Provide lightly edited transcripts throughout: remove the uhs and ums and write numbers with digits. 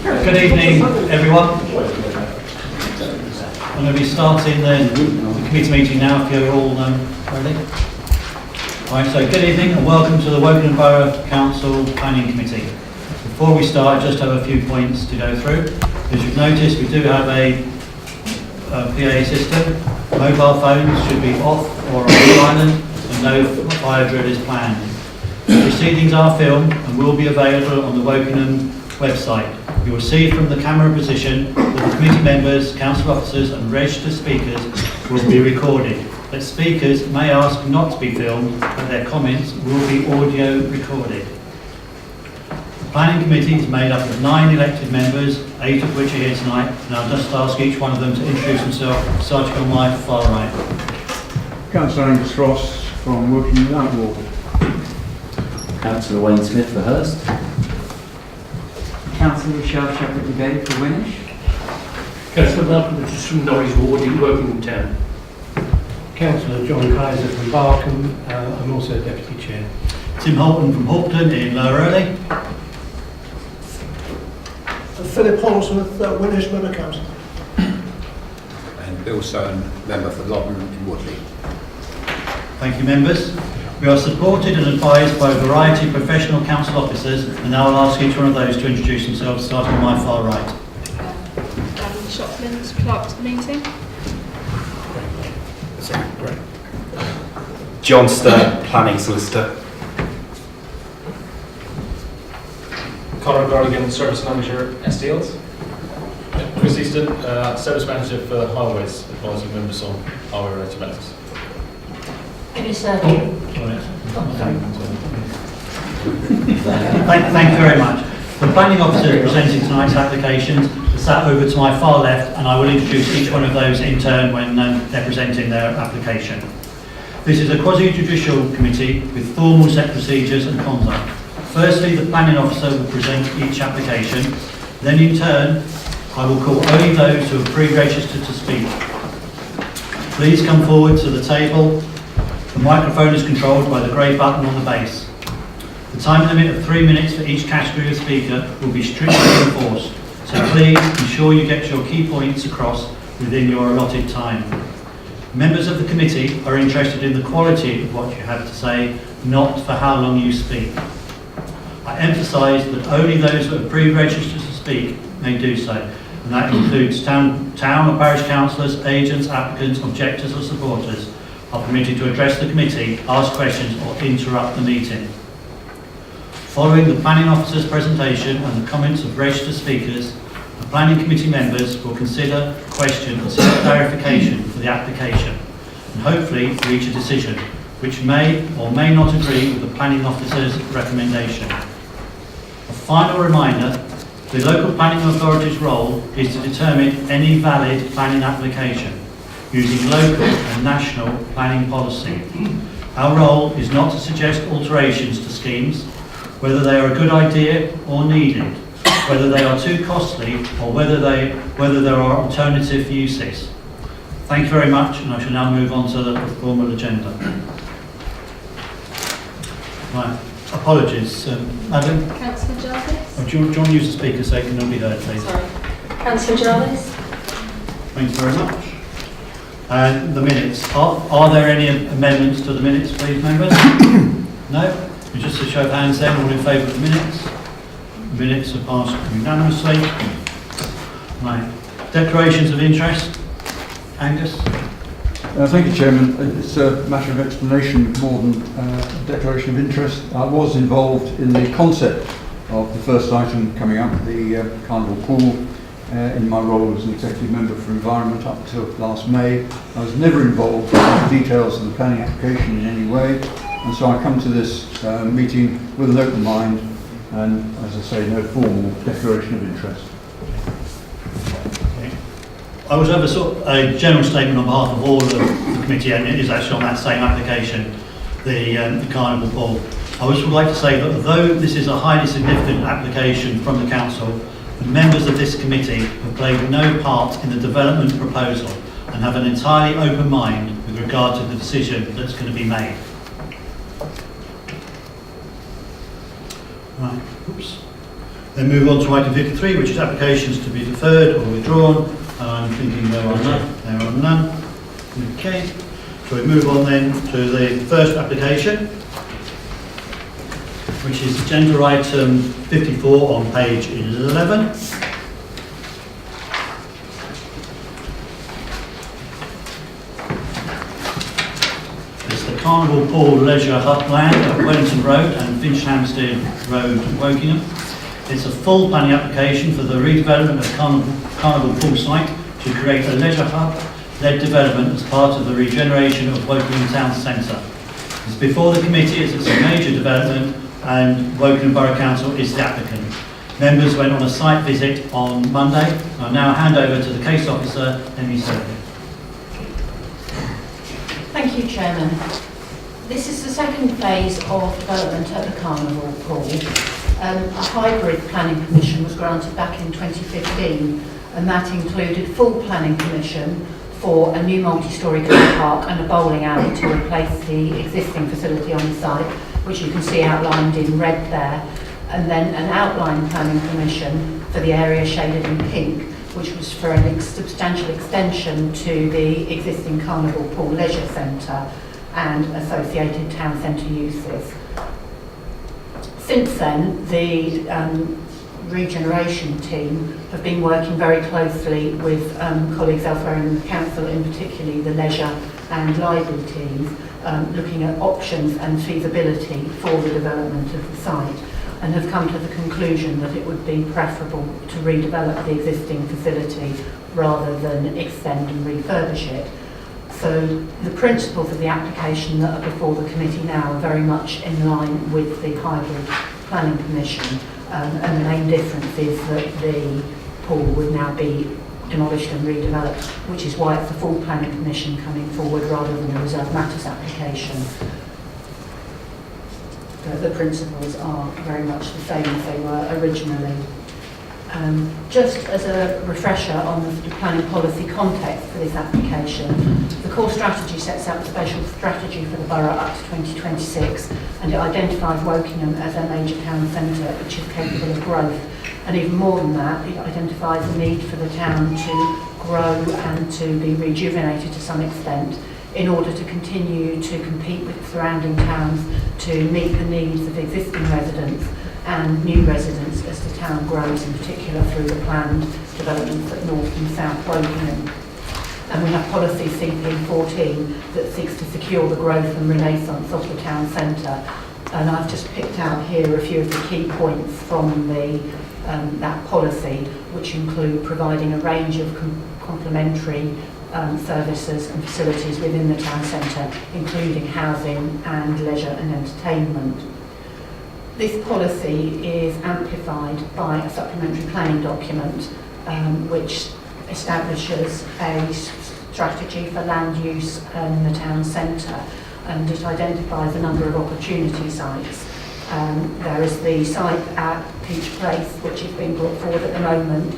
Good evening, everyone. I'm going to be starting the committee meeting now, if you're all ready. Right, so good evening and welcome to the Wokingham Borough Council Planning Committee. Before we start, I just have a few points to go through. As you've noticed, we do have a PA system. Mobile phones should be off or on silent, and no fire drill is planned. The proceedings are filmed and will be available on the Wokingham website. You will see from the camera position that the committee members, council officers and registered speakers will be recorded. But speakers may ask not to be filmed, but their comments will be audio recorded. The planning committee is made up of 9 elected members, 8 of which are here tonight, and I'll just ask each one of them to introduce himself, starting on my far right. Councillor Angus Ross from Wokingham Outward. Councillor Wayne Smith for Hurst. Councillor Michelle Shepherd-Legay for Winnish. Councillor Malcolm Richards from Norwich Ward in Wokingham Town. Councillor John Kaiser from Barkham. I'm also Deputy Chair. Tim Holton from Hopton in Lower Earley. Philip Holsworth, Winnish Borough Council. And Bill Soane, member for Loddon in Woodley. Thank you, members. We are supported and advised by a variety of professional council officers, and now I'll ask each one of those to introduce themselves, starting on my far right. Gavin Shopland's clerk to the meeting. John Sturt, planning solicitor. Conor Grogan, service manager, SDLs. Chris Easton, service manager for highways, advising members on highway related matters. Thank you very much. The planning officer presenting tonight's applications is sat over to my far left, and I will introduce each one of those in turn when they're presenting their application. This is a quasi-judicial committee with formal set procedures and conduct. Firstly, the planning officer will present each application. Then in turn, I will call only those who are pre-registered to speak. Please come forward to the table. The microphone is controlled by the grey button on the base. The time limit of 3 minutes for each category of speaker will be strictly enforced, so please ensure you get your key points across within your allotted time. Members of the committee are interested in the quality of what you have to say, not for how long you speak. I emphasise that only those who are pre-registered to speak may do so, and that includes town or parish councillors, agents, applicants, objectors or supporters are permitted to address the committee, ask questions or interrupt the meeting. Following the planning officer's presentation and the comments of registered speakers, the planning committee members will consider, question and seek clarification for the application and hopefully reach a decision which may or may not agree with the planning officer's recommendation. A final reminder, the local planning authority's role is to determine any valid planning application using local and national planning policy. Our role is not to suggest alterations to schemes, whether they are a good idea or needed, whether they are too costly or whether there are alternative uses. Thank you very much, and I shall now move on to the formal agenda. Right, apologies. Madam? Councillor Jarvis. Oh, John used the speaker so it can all be heard, please. Sorry. Councillor Jarvis. Thank you very much. And the minutes. Are there any amendments to the minutes, please, members? No? Just a show of hands then, all in favour of the minutes? The minutes are passed unanimously. Right. Declarations of interest. Angus? Thank you, Chairman. It's a matter of explanation more than a declaration of interest. I was involved in the concept of the first item coming up, the Carnival Pool, in my role as an executive member for environment up till last May. I was never involved in the details of the planning application in any way, and so I come to this meeting with an open mind and, as I say, no formal declaration of interest. I was over a general statement on behalf of all of the committee, and it is actually on that same application, the Carnival Pool. I would like to say that although this is a highly significant application from the council, the members of this committee have played no part in the development proposal and have an entirely open mind with regard to the decision that's going to be made. Right. Oops. Then move on to item 53, which is applications to be deferred or withdrawn. And I'm thinking there are none. Okay. So we move on then to the first application, which is agenda item 54 on page 11. It's the Carnival Pool Leisure Hub plan at Wellington Road and Finch-Hampstead Road, Wokingham. It's a full planning application for the redevelopment of Carnival Pool site to create a leisure hub-led development as part of the regeneration of Wokingham Town Centre. It's before the committee as it's a major development and Wokingham Borough Council is the applicant. Members went on a site visit on Monday. I'll now hand over to the case officer, Emmy Serkin. Thank you, Chairman. This is the second phase of development at the Carnival Pool. A hybrid planning permission was granted back in 2015, and that included full planning permission for a new multi-storey car park and a bowling alley to replace the existing facility on the site, which you can see outlined in red there, and then an outline planning permission for the area shaded in pink, which was for a substantial extension to the existing Carnival Pool Leisure Centre and associated town centre uses. Since then, the regeneration team have been working very closely with colleagues elsewhere in the council, in particularly the leisure and library teams, looking at options and feasibility for the development of the site, and have come to the conclusion that it would be preferable to redevelop the existing facility rather than extend and refurbish it. So the principles of the application that are before the committee now are very much in line with the hybrid planning permission, and the main difference is that the pool would now be demolished and redeveloped, which is why it's a full planning permission coming forward rather than a reserved matters application. The principles are very much the same as they were originally. Just as a refresher on the planning policy context for this application, the core strategy sets out the spatial strategy for the borough up to 2026, and it identifies Wokingham as a major town centre which is capable of growth. And even more than that, it identifies the need for the town to grow and to be rejuvenated to some extent in order to continue to compete with surrounding towns to meet the needs of existing residents and new residents as the town grows, in particular through the planned developments at North and South Wokingham. And we have policy CP14 that seeks to secure the growth and renaissance of the town centre. And I've just picked out here a few of the key points from that policy, which include providing a range of complementary services and facilities within the town centre, including housing and leisure and entertainment. This policy is amplified by a supplementary planning document which establishes a strategy for land use in the town centre, and it identifies a number of opportunity sites. There is the site at Peach Place, which is being brought forward at the moment,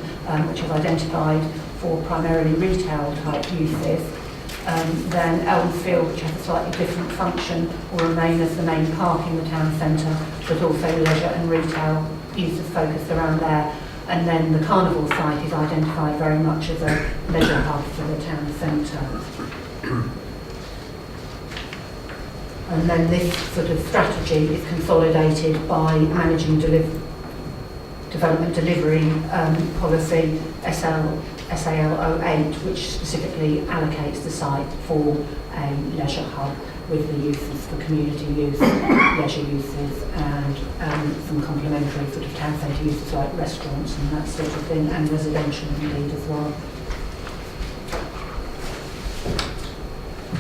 which is identified for primarily retail type uses. Then Elmsfield, which has a slightly different function, will remain as the main park in the town centre, but also leisure and retail uses focused around there. And then the Carnival site is identified very much as a leisure hub for the town centre. And then this sort of strategy is consolidated by managing development delivery policy SAL08, which specifically allocates the site for a leisure hub with the uses for community use, leisure uses, and some complementary sort of town centre uses like restaurants and that sort of thing, and residential indeed as well.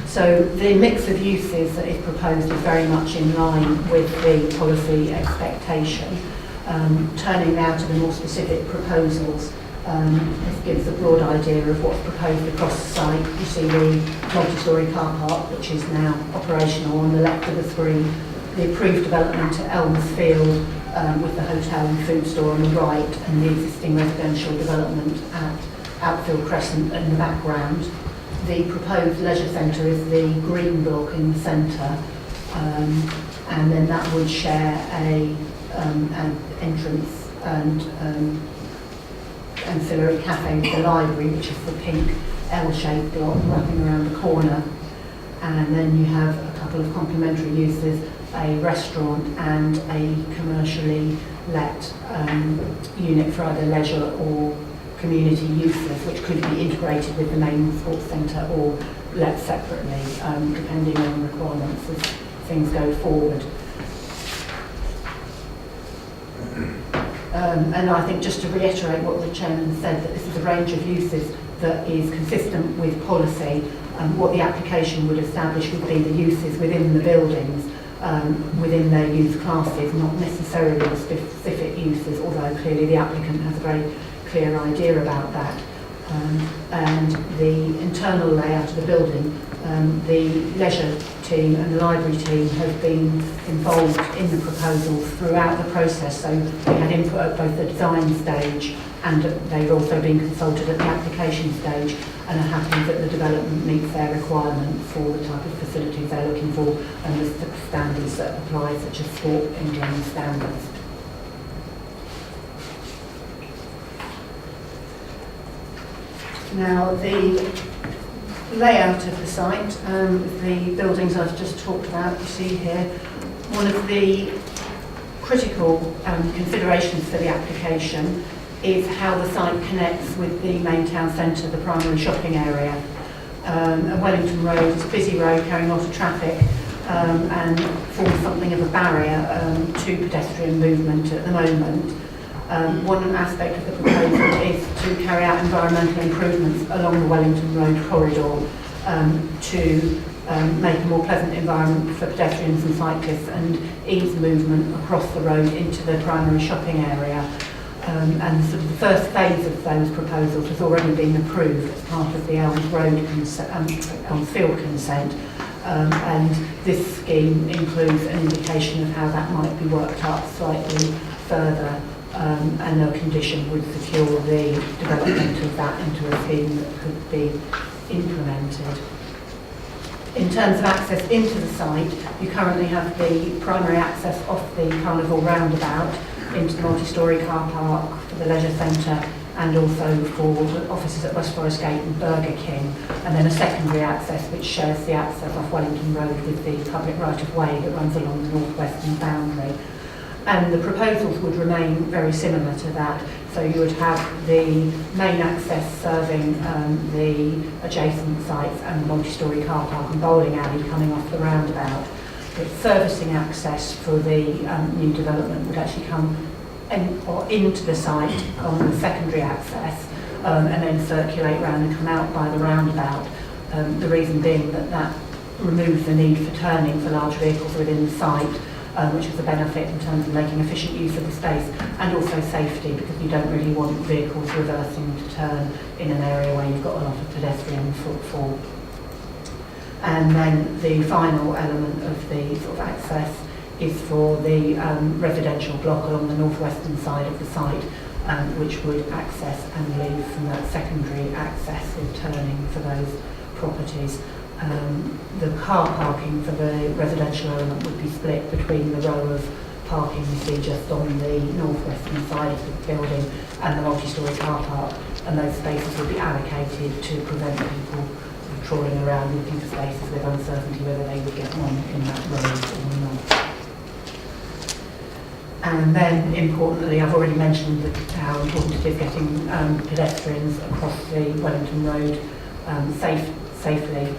So the mix of uses that is proposed is very much in line with the policy expectation. Turning now to the more specific proposals, this gives a broad idea of what's proposed across the site. You see the multi-storey car park, which is now operational on the left of the screen, the approved development at Elmsfield with the hotel and food store on the right, and the existing residential development at Outfield Crescent in the background. The proposed leisure centre is the green block in the centre, and then that would share an entrance and ancillary cafe with the library, which is the pink L-shaped block wrapping around the corner. And then you have a couple of complementary uses, a restaurant and a commercially let unit for either leisure or community uses, which could be integrated with the main sports centre or let separately, depending on requirements as things go forward. And I think, just to reiterate what the Chairman said, that this is a range of uses that is consistent with policy. What the application would establish would be the uses within the buildings, within their use classes, not necessarily the specific uses, although clearly the applicant has a very clear idea about that. And the internal layout of the building, the leisure team and the library team have been involved in the proposals throughout the process, so they had input at both the design stage and they've also been consulted at the application stage and are happy that the development meets their requirements for the type of facilities they're looking for and the standards that apply, such as Sport England standards. Now, the layout of the site, the buildings I've just talked about, you see here, one of the critical considerations for the application is how the site connects with the main town centre, the primary shopping area. And Wellington Road is a busy road carrying lots of traffic and forms something of a barrier to pedestrian movement at the moment. One aspect of the proposal is to carry out environmental improvements along the Wellington Road corridor to make a more pleasant environment for pedestrians and cyclists and ease movement across the road into the primary shopping area. And sort of the first phase of those proposals has already been approved as part of the Elms Field consent. And this scheme includes an indication of how that might be worked up slightly further. And no condition would secure the development of that into a scheme that could be implemented. In terms of access into the site, you currently have the primary access off the Carnival roundabout into the multi-storey car park for the leisure centre and also for the offices at West Forest Gate and Burger King, and then a secondary access which shares the access off Wellington Road with the public right-of-way that runs along the north-western boundary. And the proposals would remain very similar to that. So you would have the main access serving the adjacent sites and the multi-storey car park and bowling alley coming off the roundabout. But servicing access for the new development would actually come into the site on the secondary access and then circulate around and come out by the roundabout. The reason being that that removes the need for turning for large vehicles within the site, which is a benefit in terms of making efficient use of the space and also safety, because you don't really want vehicles reversing to turn in an area where you've got a lot of pedestrian footfall. And then the final element of the sort of access is for the residential block along the northwestern side of the site, which would access and leave from that secondary access or turning for those properties. The car parking for the residential element would be split between the row of parking you see just on the northwestern side of the building and the multi-storey car park, and those spaces would be allocated to prevent people trawling around looking for spaces with uncertainty whether they would get one in that road or not. And then, importantly, I've already mentioned how important it is getting pedestrians across the Wellington Road safely.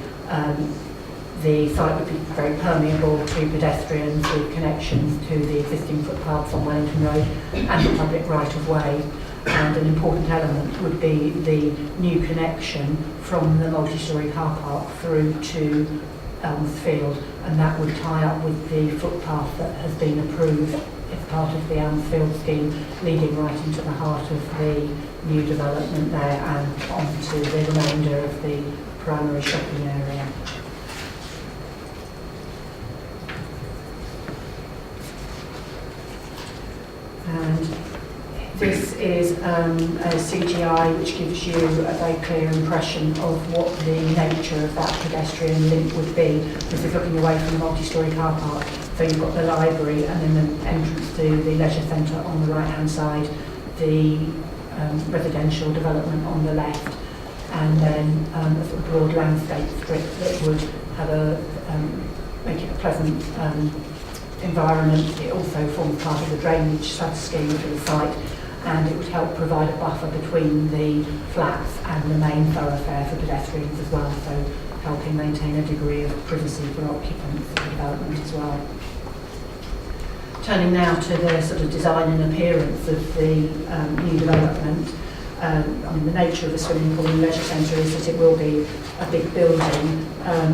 The site would be very permeable to pedestrians with connections to the existing footpaths on Wellington Road and the public right-of-way. And an important element would be the new connection from the multi-storey car park through to Elms Field, and that would tie up with the footpath that has been approved as part of the Elms Field scheme, leading right into the heart of the new development there and onto the remainder of the primary shopping area. And This is a CGI which gives you a very clear impression of what the nature of that pedestrian link would be. This is looking away from the multi-storey car park. So you've got the library and then the entrance to the leisure centre on the right-hand side, the residential development on the left, and then a sort of broad landscape strip that would have make it a pleasant environment. It also forms part of the drainage sub-scheme for the site, and it would help provide a buffer between the flats and the main thoroughfare for pedestrians as well, so helping maintain a degree of privacy for occupants of the development as well. Turning now to the sort of design and appearance of the new development. The nature of the swimming pool and leisure centre is that it will be a big building.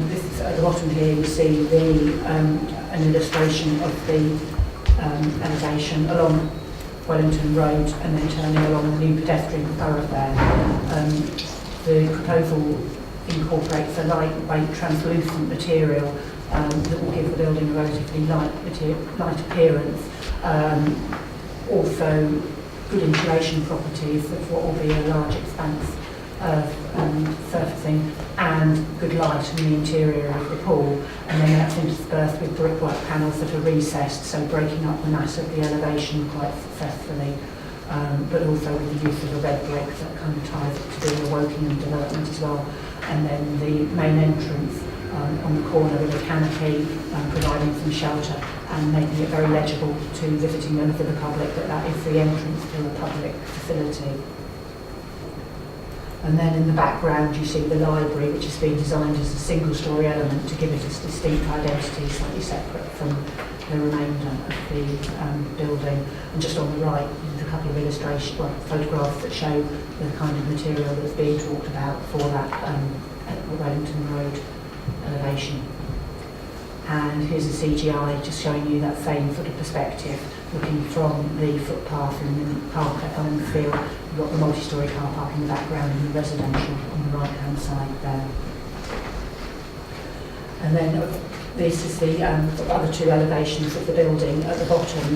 This is at the bottom here. You see an illustration of the elevation along Wellington Road and then turning along the new pedestrian thoroughfare. The proposal incorporates a lightweight translucent material that will give the building a relatively light appearance. Also good insulation properties of what will be a large expanse of surfacing, and good light in the interior of the pool, and then that's interspersed with brickwork panels that are recessed, so breaking up the mass of the elevation quite successfully, but also with the use of a red brick that kind of ties it to the Wokingham development as well. And then the main entrance on the corner with a canopy providing some shelter and making it very legible to visiting members of the public that is the entrance to a public facility. And then in the background you see the library, which has been designed as a single-storey element to give it its distinct identity, slightly separate from the remainder of the building. And just on the right, there's a couple of photographs that show the kind of material that's being talked about for that Wellington Road elevation. And here's a CGI just showing you that same sort of perspective, looking from the footpath in the park at Elmsfield. You've got the multi-storey car park in the background and the residential on the right-hand side there. And then this is the other two elevations of the building. At the bottom,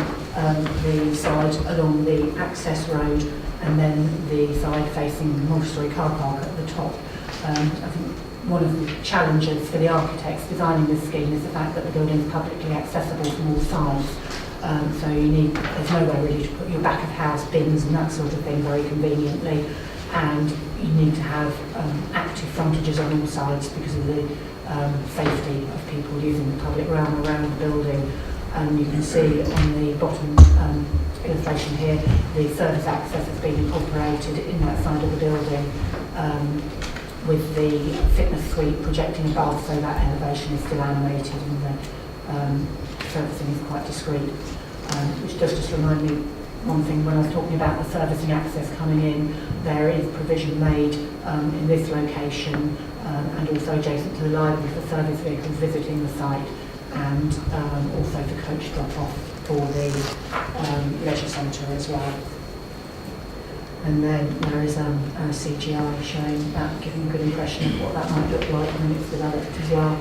the side along the access road, and then the side facing the multi-storey car park at the top. I think one of the challenges for the architects designing this scheme is the fact that the building is publicly accessible from all sides. So there's nowhere really to put your back of house bins and that sort of thing very conveniently, and you need to have active frontages on all sides because of the safety of people using the public realm around the building. And you can see on the bottom illustration here, the service access has been incorporated in that side of the building, with the fitness suite projecting above, so that elevation is still animated and the servicing is quite discreet. Which does just remind me one thing, when I was talking about the servicing access coming in, there is provision made in this location and also adjacent to the library for service vehicles visiting the site, and also for coach drop-off for the leisure centre as well. And then there is a CGI showing that, giving a good impression of what that might look like when it's developed as well.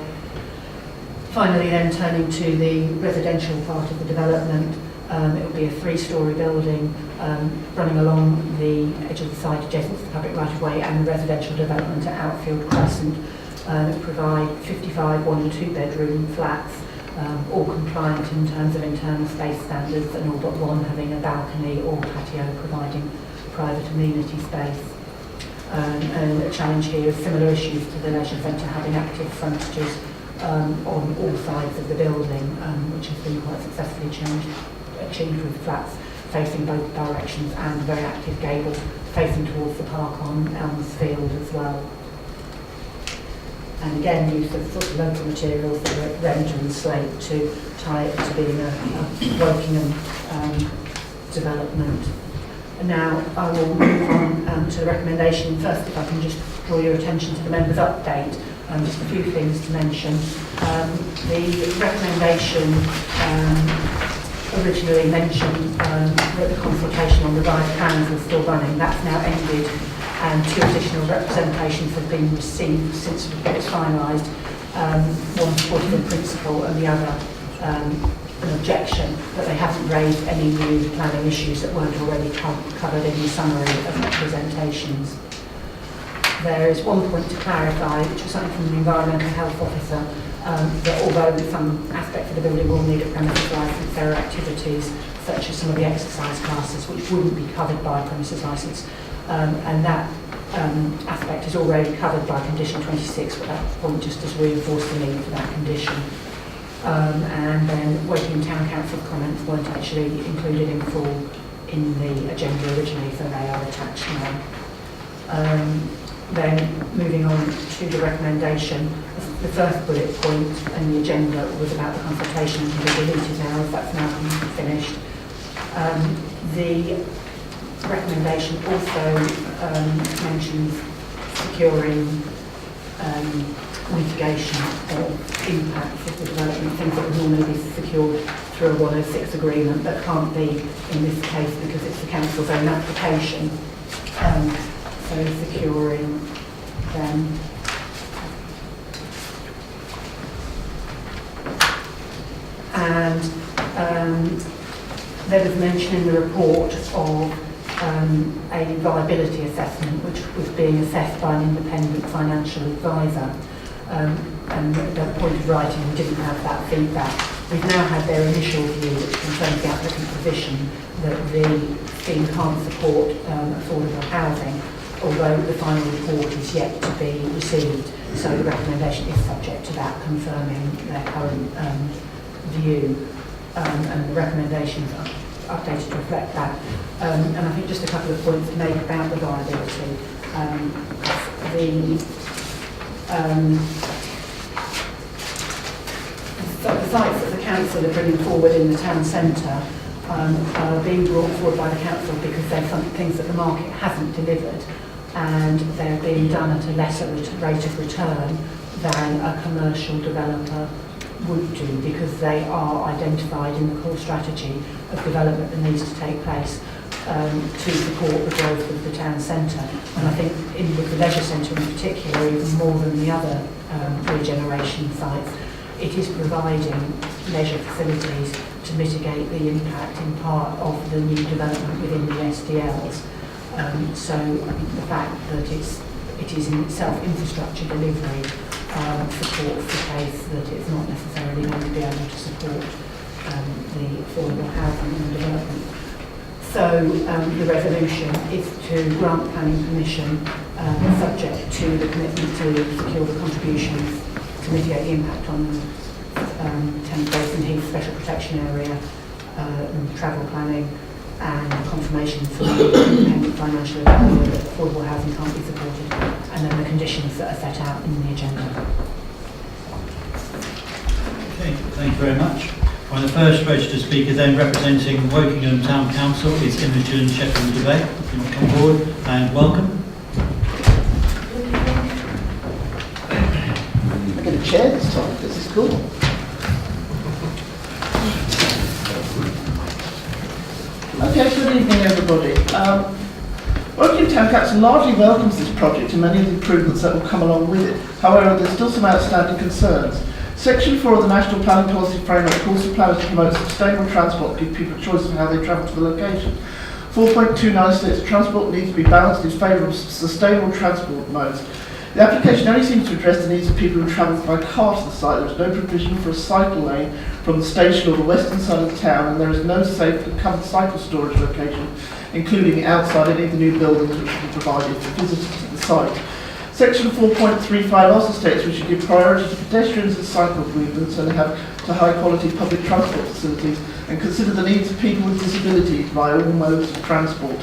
Finally then, turning to the residential part of the development, it will be a 3-storey building running along the edge of the site adjacent to the public right-of-way and the residential development at Outfield Crescent. It will provide 55 1- and 2-bedroom flats, all compliant in terms of internal space standards, and all but one having a balcony or patio providing private amenity space. And a challenge here is similar issues to the leisure centre, having active frontages on all sides of the building, which has been quite successfully achieved with flats facing both directions and very active gables facing towards the park on Elmsfield as well. And again, use of sort of local materials that are render and slate to tie it to being a Wokingham development. And now I will move on to the recommendation. First, if I can just draw your attention to the members' update. Just a few things to mention. The recommendation originally mentioned that the consultation on revised plans was still running. That's now ended, and 2 additional representations have been received since the report was finalised. One supported in principle and the other an objection that they haven't raised any new planning issues that weren't already covered in the summary of representations. There is one point to clarify, which is something from the Environmental Health Officer, that although some aspects of the building will need a premises licence, there are activities such as some of the exercise classes which wouldn't be covered by a premises licence, and that aspect is already covered by condition 26, but that point just has reinforced the need for that condition. And then Woking Town Council comments weren't actually included in full in the agenda originally, so they are attached now. Then moving on to the recommendation, the first bullet point in the agenda was about the consultation and can be deleted now if that's now finished. The recommendation also mentions securing mitigation of impacts of the development, things that would normally be secured through a 106 agreement that can't be in this case because it's the council's own application. So securing them. And there was mention in the report of a viability assessment which was being assessed by an independent financial advisor. And at the point of writing we didn't have that feedback. We've now had their initial view which concerns the applicant's position that the scheme can't support affordable housing, although the final report is yet to be received. So the recommendation is subject to that confirming their current view, and the recommendations are updated to reflect that. And I think just a couple of points to make about the viability. The sites that the council are bringing forward in the town centre are being brought forward by the council because they're things that the market hasn't delivered, and they're being done at a lesser rate of return than a commercial developer would do, because they are identified in the core strategy of development that needs to take place to support the growth of the town centre. And I think with the leisure centre in particular, even more than the other regeneration sites, it is providing leisure facilities to mitigate the impact in part of the new development within the SDLs. So I think the fact that it is in itself infrastructure delivery supports the case that it's not necessarily going to be able to support the affordable housing and development. So the resolution is to grant planning permission subject to the commitment to secure the contributions to mitigate the impact on the Thames Basin Heath Special Protection Area, and travel planning, and confirmation from the independent financial advisor that affordable housing can't be supported, and then the conditions that are set out in the agenda. Okay, thank you very much. Well, the first registered speaker then representing Wokingham Town Council is Imogen Sheffield-Debay. If you want to come forward, and welcome. I get a chair this time, this is cool. Okay, good evening everybody. Wokingham Town Council largely welcomes this project and many of the improvements that will come along with it. However, there's still some outstanding concerns. Section 4 of the National Planning Policy Framework calls for planners to promote sustainable transport and give people a choice of how they travel to the location. 4.29 states transport needs to be balanced in favour of sustainable transport modes. The application only seems to address the needs of people who travel by car to the site. There is no provision for a cycle lane from the station or the western side of the town, and there is no safe and covered cycle storage location, including outside any of the new buildings which will be provided for visitors to the site. Section 4.35 also states we should give priority to pedestrians and cycle movements and have to high quality public transport facilities and consider the needs of people with disabilities via all modes of transport.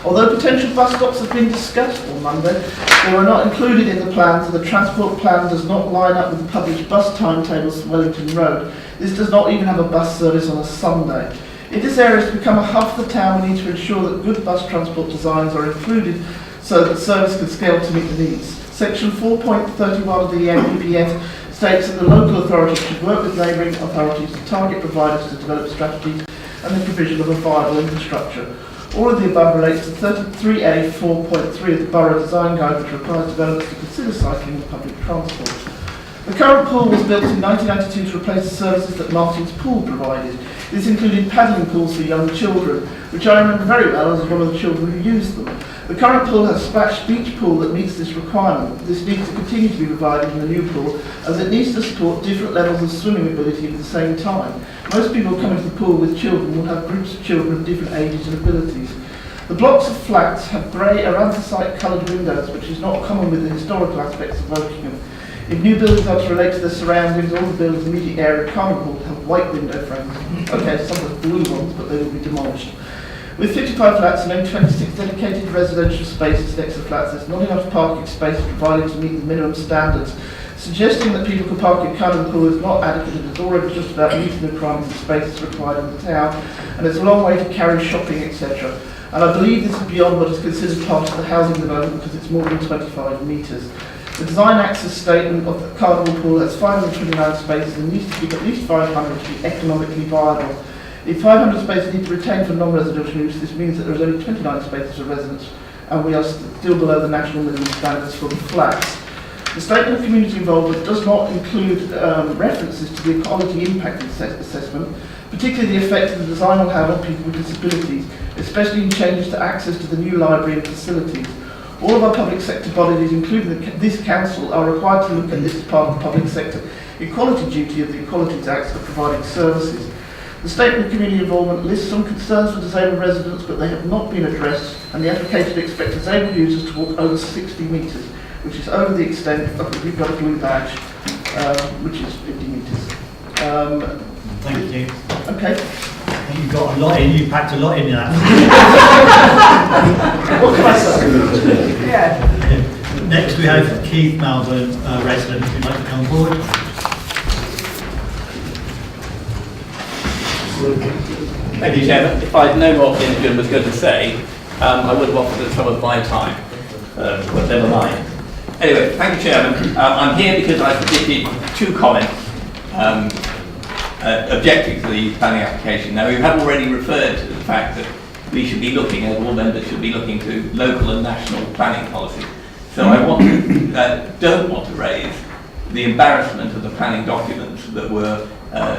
Although potential bus stops have been discussed on Monday, they were not included in the plans, and the transport plan does not line up with the published bus timetables for Wellington Road. This does not even have a bus service on a Sunday. If this area is to become a hub for the town, we need to ensure that good bus transport designs are included so that service can scale to meet the needs. Section 4.31 of the NPPF states that the local authorities should work with neighbouring authorities to target providers to develop strategies and the provision of a viable infrastructure. All of the above relates to 33A 4.3 of the Borough Design Guide, which requires developers to consider cycling and public transport. The current pool was built in 1992 to replace the services that Martin's Pool provided. This included paddling pools for young children, which I remember very well as one of the children who used them. The current pool has a splash beach pool that meets this requirement. This needs to continue to be provided in the new pool, as it needs to support different levels of swimming ability at the same time. Most people coming to the pool with children will have groups of children of different ages and abilities. The blocks of flats have grey aranthocyte coloured windows, which is not common with the historical aspects of Wokingham. If new buildings are to relate to their surroundings, all the buildings in the immediate area Carnival will have white window frames. Okay, some of the blue ones, but they will be demolished. With 55 flats and only 26 dedicated residential spaces next to the flats, there's not enough parking space provided to meet the minimum standards. Suggesting that people can park in Carnival Pool is not adequate and is already just about meeting the requirements of spaces required in the town, and it's a long way to carry shopping, etc. And I believe this is beyond what is considered part of the housing development because it's more than 25 metres. The design access statement of the Carnival Pool has 529 spaces and needs to be at least 500 to be economically viable. If 500 spaces need to be retained for non-residential use, this means that there is only 29 spaces for residents, and we are still below the national minimum standards for the flats. The statement of community involvement does not include references to the ecology impact assessment, particularly the effect the design will have on people with disabilities, especially in changes to access to the new library and facilities. All of our public sector bodies, including this council, are required to look at this as part of the public sector equality duty of the Equalities Act of providing services. The statement of community involvement lists some concerns for disabled residents, but they have not been addressed, and the application expects disabled users to walk over 60 metres, which is over the extent of we've got a blue badge, which is 50 metres. Thank you. Okay. I think you've got a lot in, you packed a lot in that. What can I say? Yeah. Next we have Keith Malvern, resident, if you'd like to come forward. Thank you, Chairman. If I'd known what Imogen was going to say, I would have offered some of my time, but never mind. Anyway, thank you, Chairman. I'm here because I submitted 2 comments objecting to the planning application. Now, you have already referred to the fact that we should be looking, as all members should be looking to local and national planning policy. So I don't want to raise the embarrassment of the planning documents that were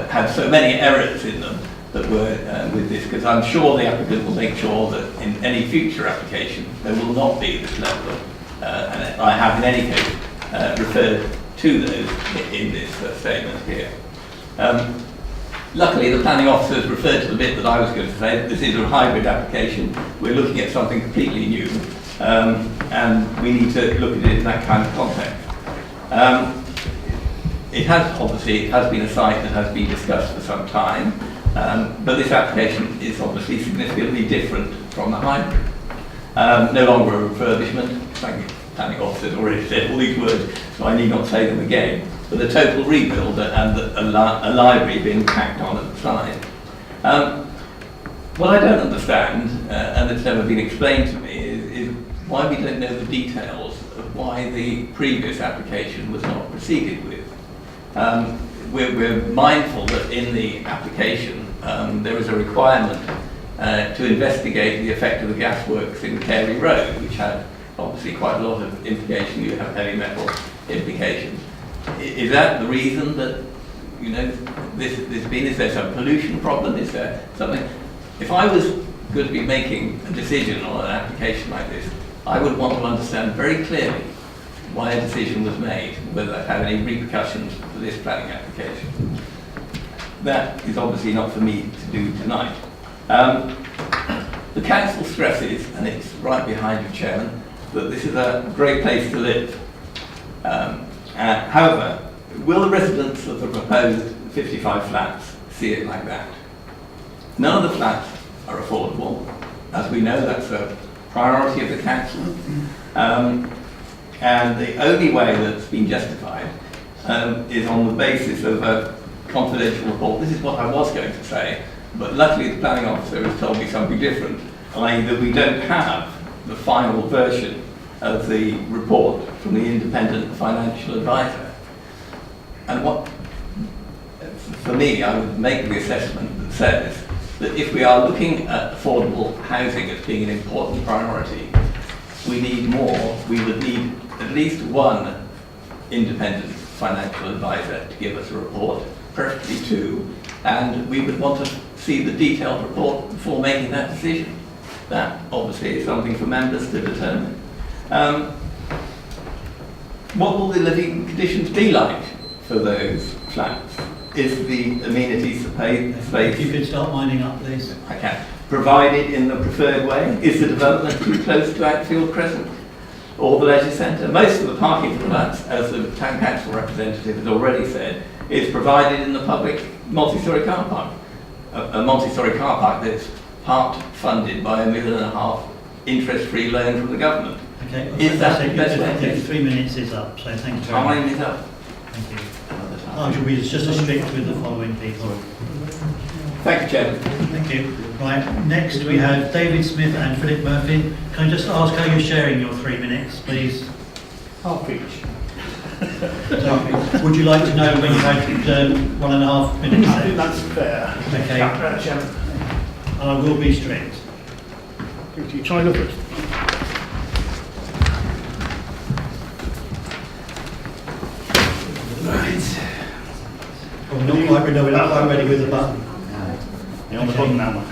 had so many errors in them that were with this, because I'm sure the applicant will make sure that in any future application there will not be this level of, and I have in any case referred to those in this statement here. Luckily, the planning officer has referred to the bit that I was going to say. This is a hybrid application. We're looking at something completely new, and we need to look at it in that kind of context. It has been a site that has been discussed for some time, but this application is obviously significantly different from the hybrid. No longer a refurbishment. Thank you. Planning officer has already said all these words, so I need not say them again. But a total rebuild and a library being tacked on at the side. What I don't understand, and it's never been explained to me, is why we don't know the details of why the previous application was not proceeded with. We're mindful that in the application there is a requirement to investigate the effect of the gasworks in Carey Road, which had obviously quite a lot of implication. You have heavy metal implications. Is that the reason that, you know, this been? Is there some pollution problem? Is there something? If I was going to be making a decision on an application like this, I would want to understand very clearly why a decision was made, whether that had any repercussions for this planning application. That is obviously not for me to do tonight. The council stresses, and it's right behind you, Chairman, that this is a great place to live. However, will the residents of the proposed 55 flats see it like that? None of the flats are affordable. As we know, that's a priority of the council. And the only way that's been justified is on the basis of a confidential report. This is what I was going to say, but luckily the planning officer has told me something different, i.e. that we don't have the final version of the report from the independent financial advisor. And what, for me, I would make the assessment that says that if we are looking at affordable housing as being an important priority, we need more. We would need at least one independent financial advisor to give us a report, preferably two, and we would want to see the detailed report before making that decision. That obviously is something for members to determine. What will the living conditions be like for those flats? Is the amenities If space, you could start winding up, please. I can, provided in the preferred way? Is the development too close to Ackfield Crescent or the leisure centre? Most of the parking for flats, as the town council representative has already said, is provided in the public multi-storey car park. A multi-storey car park that's part funded by £1.5 million interest-free loan from the government. Okay. Is that the best way? Your 3 minutes is up, so thank you very much. Time is up. Thank you. Another time. Nigel, we just strict with the following people. Thank you, Chairman. Thank you. Right, next we have David Smith and Philip Murphy. Can I just ask how you're sharing your 3 minutes, please? Half each. So, would you like to know when you had 1.5 minutes I think there? that's fair. Okay. Chairman. And I will be strict. You try to look at. Oh, not quite, no, we're not quite ready with the button. You're on the button now.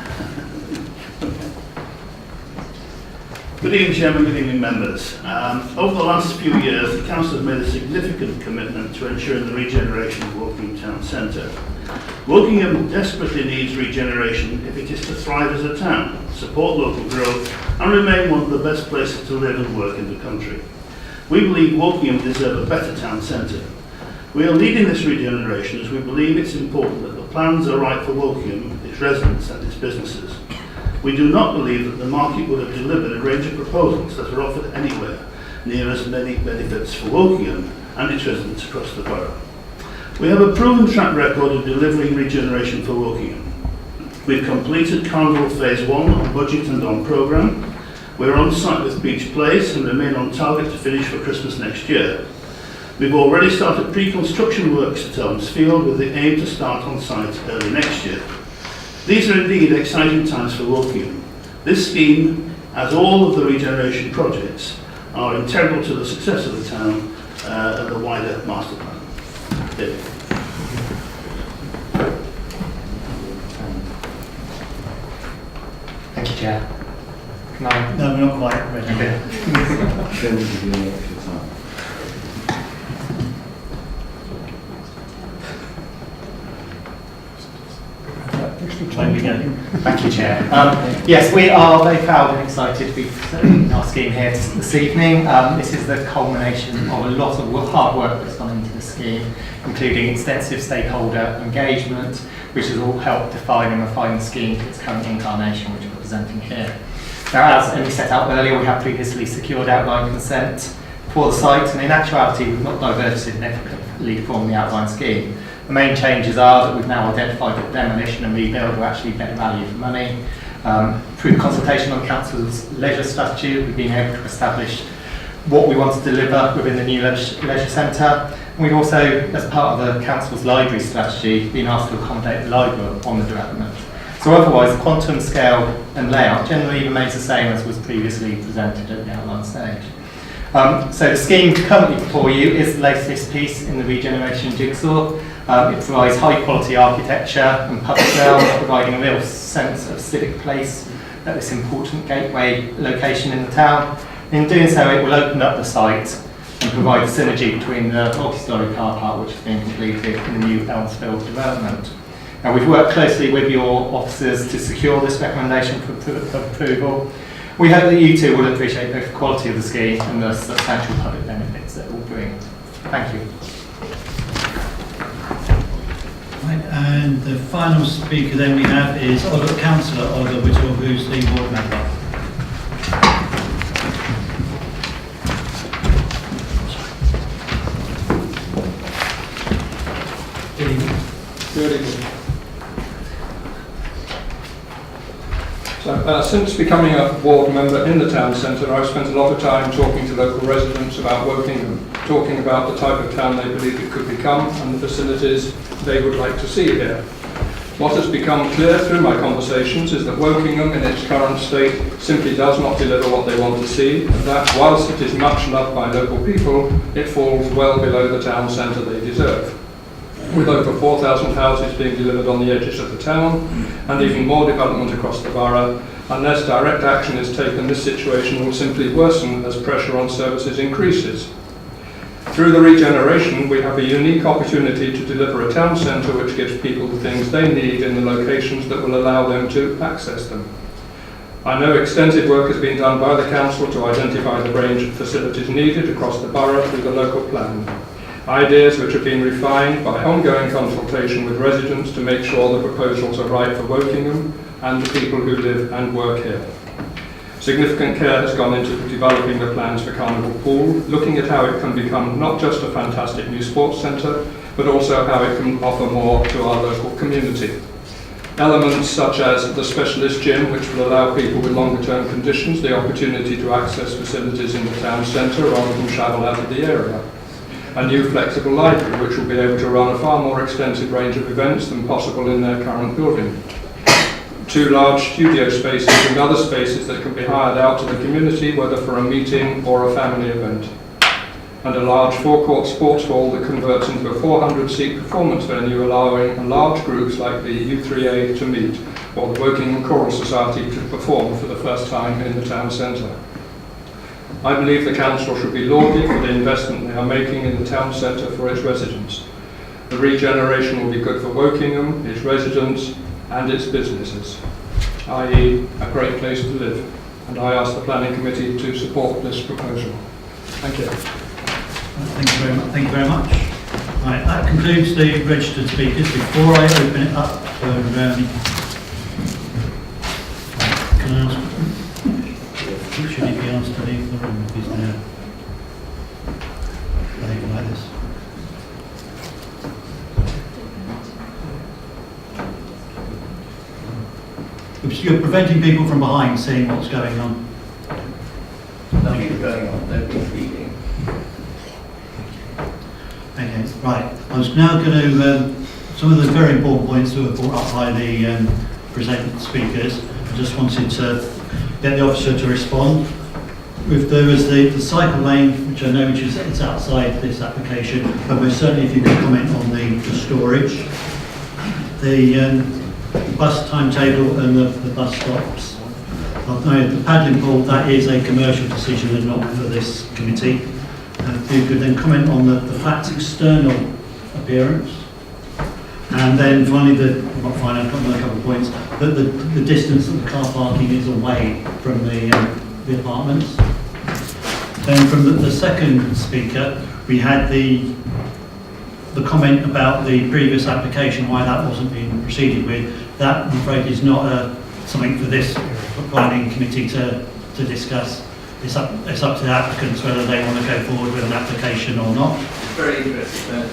Good evening, Chairman. Good evening, members. Over the last few years, the Council has made a significant commitment to ensuring the regeneration of Wokingham Town Centre. Wokingham desperately needs regeneration if it is to thrive as a town, support local growth, and remain one of the best places to live and work in the country. We believe Wokingham deserves a better town centre. We are leading this regeneration as we believe it's important that the plans are right for Wokingham, its residents and its businesses. We do not believe that the market would have delivered a range of proposals that are offered anywhere near as many benefits for Wokingham and its residents across the borough. We have a proven track record of delivering regeneration for Wokingham. We've completed Carnival Phase 1 on budget and on programme. We're on site with Beach Place and remain on target to finish for Christmas next year. We've already started pre-construction works at Elmsfield with the aim to start on site early next year. These are indeed exciting times for Wokingham. This scheme, as all of the regeneration projects, are integral to the success of the town and the wider master plan. David. Thank you, Chair. Can I? No, we're not quite ready. Chairman, give you any extra time. Thank you, Chair. Yes, we are very proud and excited to be presenting our scheme here this evening. This is the culmination of a lot of hard work that's gone into the scheme, including extensive stakeholder engagement, which has all helped define and refine the scheme to its current incarnation, which we're presenting here. Now, as Emily set out earlier, we have previously secured outline consent for the site, and in actuality, we've not diverted significantly from the outline scheme. The main changes are that we've now identified that demolition and rebuild are actually better value for money. Through consultation on Council's leisure strategy, we've been able to establish what we want to deliver within the new leisure centre. We've also, as part of the Council's library strategy, been asked to accommodate the library on the development. So otherwise, the quantum, scale and layout generally remains the same as was previously presented at the outline stage. So the scheme currently before you is the latest piece in the regeneration jigsaw. It provides high quality architecture and public realm, providing a real sense of civic place at this important gateway location in the town. In doing so, it will open up the site and provide a synergy between the multi-storey car park which has been completed and the new Elmsfield development. Now, we've worked closely with your officers to secure this recommendation for approval. We hope that you too will appreciate both the quality of the scheme and the substantial public benefits that it will bring. Thank you. Right, and the final speaker then we have is Councillor Oliver Whittle, who's the ward member. Good evening. So, since becoming a ward member in the town centre, I've spent a lot of time talking to local residents about Wokingham, talking about the type of town they believe it could become and the facilities they would like to see here. What has become clear through my conversations is that Wokingham in its current state simply does not deliver what they want to see, and that whilst it is much loved by local people, it falls well below the town centre they deserve. With over 4,000 houses being delivered on the edges of the town, and even more development across the borough, unless direct action is taken, this situation will simply worsen as pressure on services increases. Through the regeneration, we have a unique opportunity to deliver a town centre which gives people the things they need in the locations that will allow them to access them. I know extensive work has been done by the council to identify the range of facilities needed across the borough through the local plan. Ideas which have been refined by ongoing consultation with residents to make sure the proposals are right for Wokingham and the people who live and work here. Significant care has gone into developing the plans for Carnival Pool, looking at how it can become not just a fantastic new sports centre, but also how it can offer more to our local community. Elements such as the specialist gym, which will allow people with longer term conditions the opportunity to access facilities in the town centre rather than travel out of the area. A new flexible library, which will be able to run a far more extensive range of events than possible in their current building. 2 large studio spaces and other spaces that can be hired out to the community, whether for a meeting or a family event. And a large forecourt sports hall that converts into a 400-seat performance venue, allowing large groups like the U3A to meet, or the Wokingham Choral Society to perform for the first time in the town centre. I believe the council should be lauded for the investment they are making in the town centre for its residents. The regeneration will be good for Wokingham, its residents, and its businesses, i.e. a great place to live. And I ask the Planning Committee to support this proposal. Thank you. Thank you very much. Thank you very much. Right, that concludes the registered speakers. Before I open it up for, can I ask, should he be asked to leave the room if he's there? Behaving like this. You're preventing people from behind seeing what's going on. Nothing's going on, nobody's speaking. Okay, right. I was now going to, some of the very important points that were brought up by the present speakers. I just wanted to get the officer to respond. If there was the cycle lane, which I know it's outside this application, but most certainly if you could comment on the storage, the bus timetable and the bus stops. No, the paddling pool, that is a commercial decision and not for this committee. If you could then comment on the flat's external appearance. And then finally, not finally, I've got another couple of points, the distance that the car parking is away from the apartments. Then from the second speaker, we had the comment about the previous application, why that wasn't being proceeded with. That, I'm afraid, is not something for this planning committee to discuss. It's up to the applicants whether they want to go forward with an application or not. Very interesting.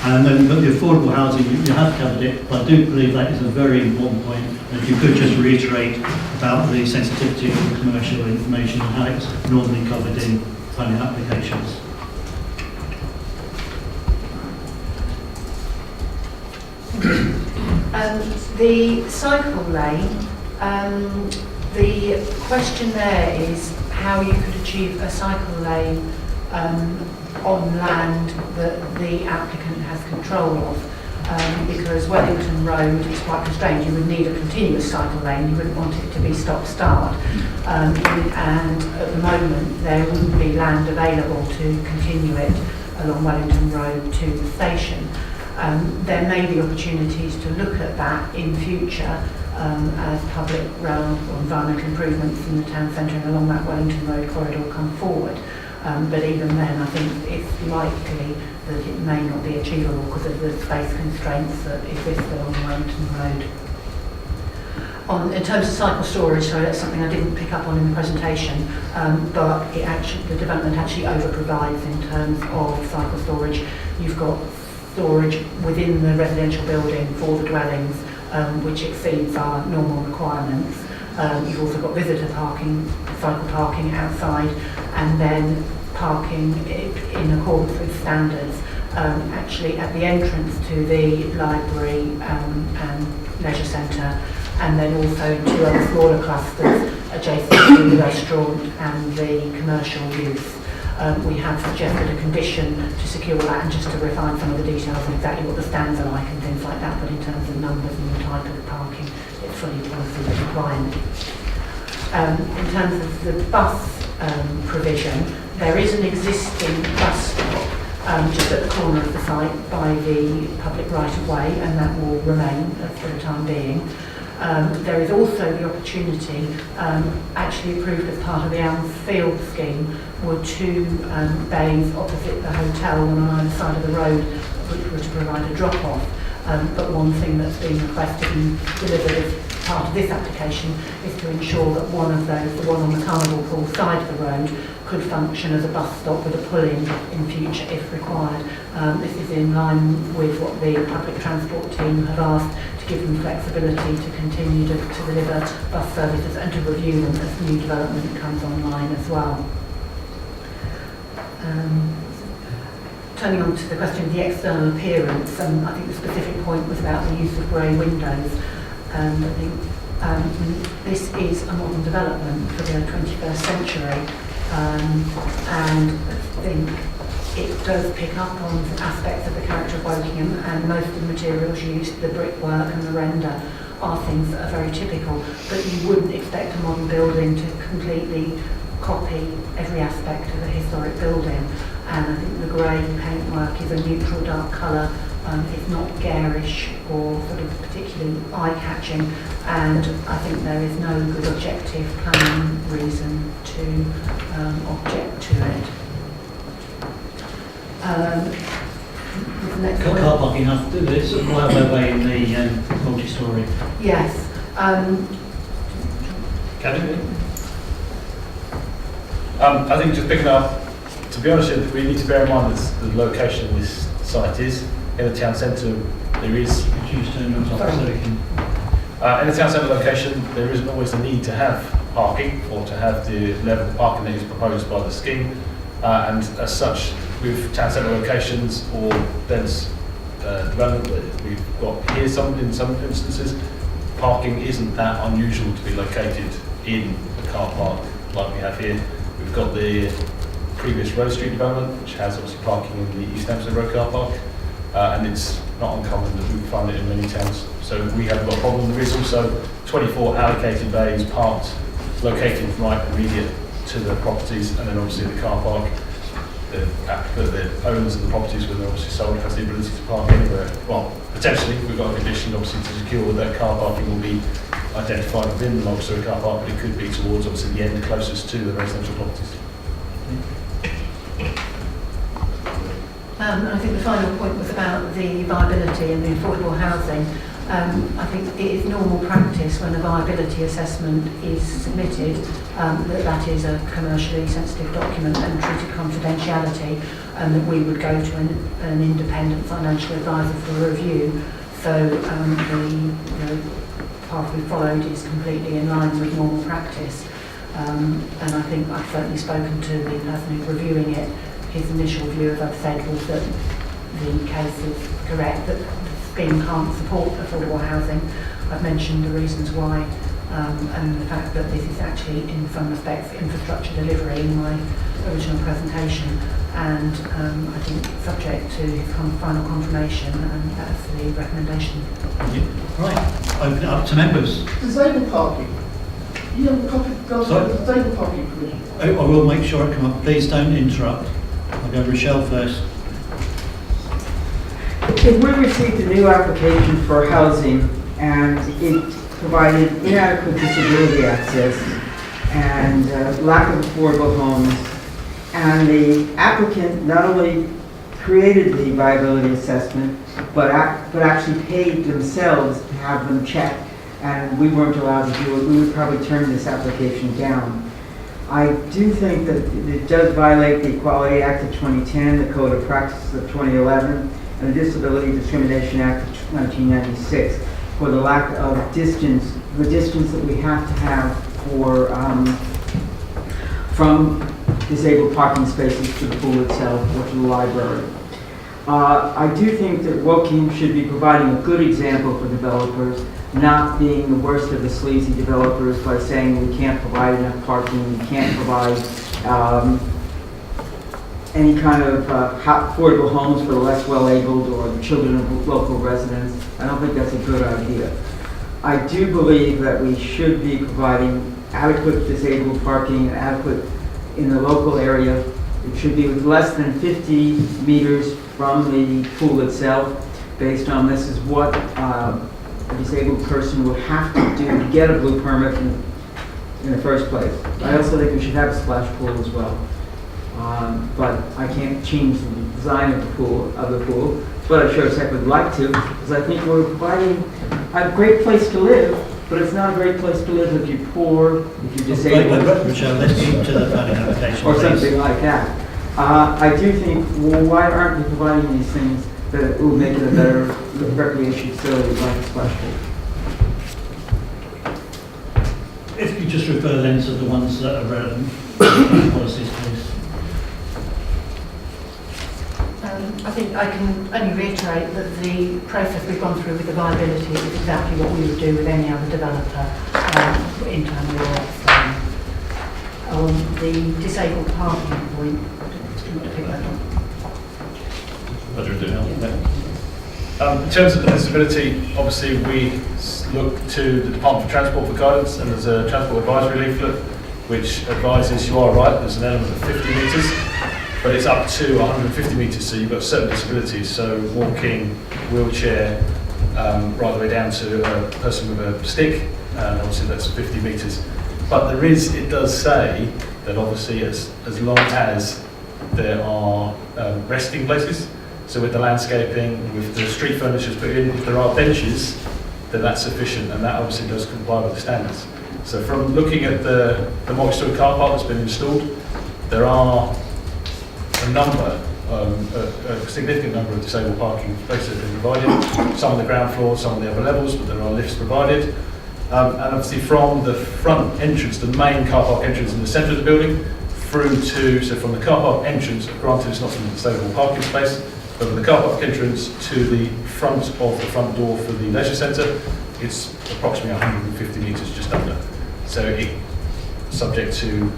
And then the affordable housing, you have covered it, but I do believe that is a very important point. And if you could just reiterate about the sensitivity of the commercial information and how it's normally covered in planning applications. The cycle lane, the question there is how you could achieve a cycle lane on land that the applicant has control of. Because Wellington Road is quite constrained. You would need a continuous cycle lane. You wouldn't want it to be stop-start. And at the moment, there wouldn't be land available to continue it along Wellington Road to the station. There may be opportunities to look at that in future as public realm or environmental improvements in the town centre and along that Wellington Road corridor come forward. But even then, I think it's likely that it may not be achievable because of the space constraints that exist along Wellington Road. In terms of cycle storage, so that's something I didn't pick up on in the presentation, but the development actually over-provides in terms of cycle storage. You've got storage within the residential building for the dwellings, which exceeds our normal requirements. You've also got visitor parking, cycle parking outside, and then parking in accordance with standards actually at the entrance to the library and leisure centre, and then also 2 other smaller clusters adjacent to the restaurant and the commercial use. We have suggested a condition to secure that and just to refine some of the details of exactly what the stands are like and things like that, but in terms of numbers and the type of parking, it's fully policy compliant. In terms of the bus provision, there is an existing bus stop just at the corner of the site by the public right-of-way, and that will remain for the time being. There is also the opportunity, actually approved as part of the Elms Field scheme, were 2 bays opposite the hotel on either side of the road, which were to provide a drop-off. But one thing that's been requested and delivered as part of this application is to ensure that one of those, the one on the Carnival Pool side of the road, could function as a bus stop with a pull-in in future if required. This is in line with what the public transport team have asked, to give them flexibility to continue to deliver bus services and to review them as new development comes online as well. Turning on to the question of the external appearance, I think the specific point was about the use of grey windows. I think this is a modern development for the 21st century, and I think it does pick up on aspects of the character of Wokingham, and most of the materials used, the brickwork and the render, are things that are very typical, but you wouldn't expect a modern building to completely copy every aspect of a historic building. And I think the grey paintwork is a neutral dark colour. It's not garish or sort of particularly eye-catching, and I think there is no good objective planning reason to object to it. The next Car one. parking enough to do this, right away in the multi-storey. Yes. Kevin? I think just picking up, to be honest, we need to bear in mind that the location of this site is in the town centre. There is Could you just turn yours off so we can... in the town centre location, there isn't always the need to have parking or to have the level of parking that is proposed by the scheme, and as such, with town centre locations or dense development that we've got here, in some instances, parking isn't that unusual to be located in the car park like we have here. We've got the previous Rose Street development, which has obviously parking in the East Hampstead Road car park, and it's not uncommon that we find it in many towns. So we haven't got a problem. There is also 24 allocated bays parked, located right immediate to the properties, and then obviously the car park. The owners of the properties, when they're obviously sold, has the ability to park anywhere. Well, potentially, we've got a condition obviously to secure that car parking will be identified within the multi-storey car park, but it could be towards obviously the end closest to the residential properties. I think the final point was about the viability and the affordable housing. I think it is normal practice when a viability assessment is submitted that is a commercially sensitive document and treated confidentiality, and that we would go to an independent financial advisor for review. So the path we followed is completely in line with normal practice. And I think I've certainly spoken to the person who's reviewing it. His initial view, as I've said, was that the case is correct, that the scheme can't support affordable housing. I've mentioned the reasons why, and the fact that this is actually, in some respects, infrastructure delivery in my original presentation. And I think, subject to his final confirmation, that's the recommendation. Right, open it up to members. Disabled parking. You have a copy of the Sorry? disabled parking provision. I will make sure I come up. Please don't interrupt. I'll go Rochelle first. If we received a new application for housing and it provided inadequate disability access and lack of affordable homes, and the applicant not only created the viability assessment, but actually paid themselves to have them checked, and we weren't allowed to do it, we would probably turn this application down. I do think that it does violate the Equality Act of 2010, the Code of Practices of 2011, and the Disability Discrimination Act of 1996 for the lack of distance, the distance that we have to have for from disabled parking spaces to the pool itself or to the library. I do think that Woking should be providing a good example for developers, not being the worst of the sleazy developers by saying we can't provide enough parking, we can't provide any kind of affordable homes for the less well-abled or the children of local residents. I don't think that's a good idea. I do believe that we should be providing adequate disabled parking, adequate in the local area. It should be with less than 50 meters from the pool itself, based on this is what a disabled person would have to do to get a blue permit in the first place. I also think we should have a splash pool as well. But I can't change the design of the pool. It's what I sure as heck would like to, because I think we're providing a great place to live, but it's not a great place to live if you're poor, if you're disabled, Michelle, let's keep to the planning application, or please. something like that. I do think, well, why aren't we providing these things that will make it a better recreation facility like a splash pool? If you just refer then to the ones that are relevant policies, please. I think I can only reiterate that the process we've gone through with the viability is exactly what we would do with any other developer, internally or externally. On the disabled parking point, to pick that up. In terms of the visibility, obviously we look to the Department for Transport for guidance, and there's a transport advisory leaflet which advises, you are right, there's an element of 50 metres, but it's up to 150 metres, so you've got certain disabilities, so walking, wheelchair, right the way down to a person with a stick, and obviously that's 50 metres. But it does say that obviously as long as there are resting places, so with the landscaping, with the street furniture put in, if there are benches, then that's sufficient, and that obviously does comply with the standards. So from looking at the multi-storey car park that's been installed, there are a significant number of disabled parking spaces that have been provided, some on the ground floor, some on the upper levels, but there are lifts provided. And obviously from the front entrance, the main car park entrance in the centre of the building, through to, so from the car park entrance, granted it's not from the disabled parking space, but from the car park entrance to the front of the front door for the leisure centre, it's approximately 150 metres, just under. So subject to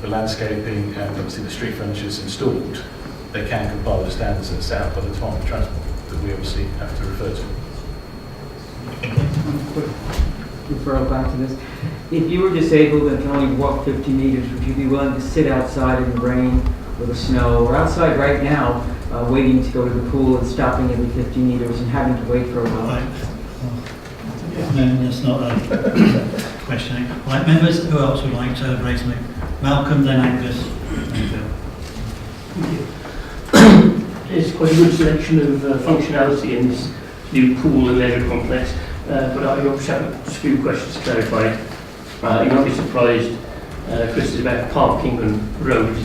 the landscaping and obviously the street furniture is installed, they can comply with the standards that are set out by the Department of Transport that we obviously have to refer to. Quick referral back to this. If you were disabled and can only walk 50 meters, would you be willing to sit outside in the rain or the snow, or outside right now, waiting to go to the pool and stopping every 50 meters and having to wait for a while? No, that's not a questioning. Right, members, who else would like to raise something? Malcolm, then Angus, then Bill. There's quite a good selection of functionality in this new pool and leisure complex, but I obviously have a few questions to clarify. You might be surprised, Chris, is about parking and roads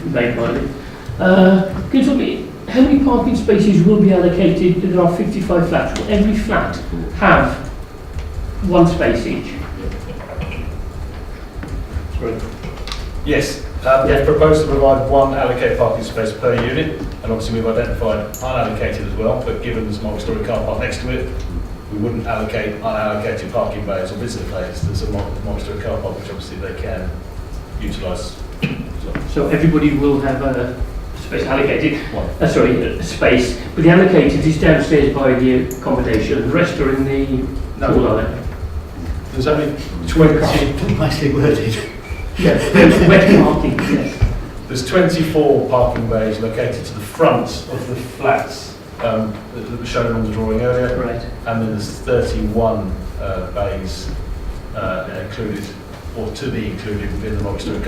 made by it. Can you tell me how many parking spaces will be allocated? There are 55 flats. Will every flat have one space each? Sorry. Yes, we've proposed to provide one allocated parking space per unit, and obviously we've identified unallocated as well, but given there's a multi-storey car park next to it, we wouldn't allocate unallocated parking bays or visitor bays. There's a multi-storey car park which obviously they can utilise. So everybody will have a space allocated, a space, but the allocated is downstairs by the accommodation, the rest are in the pool, are they? There's only 20... Nicely worded. Yeah, wet parking, yes. There's 24 parking bays located to the front of the flats that were shown on the drawing earlier. Right. And then there's 31 bays included, or to be included within the multi-storey car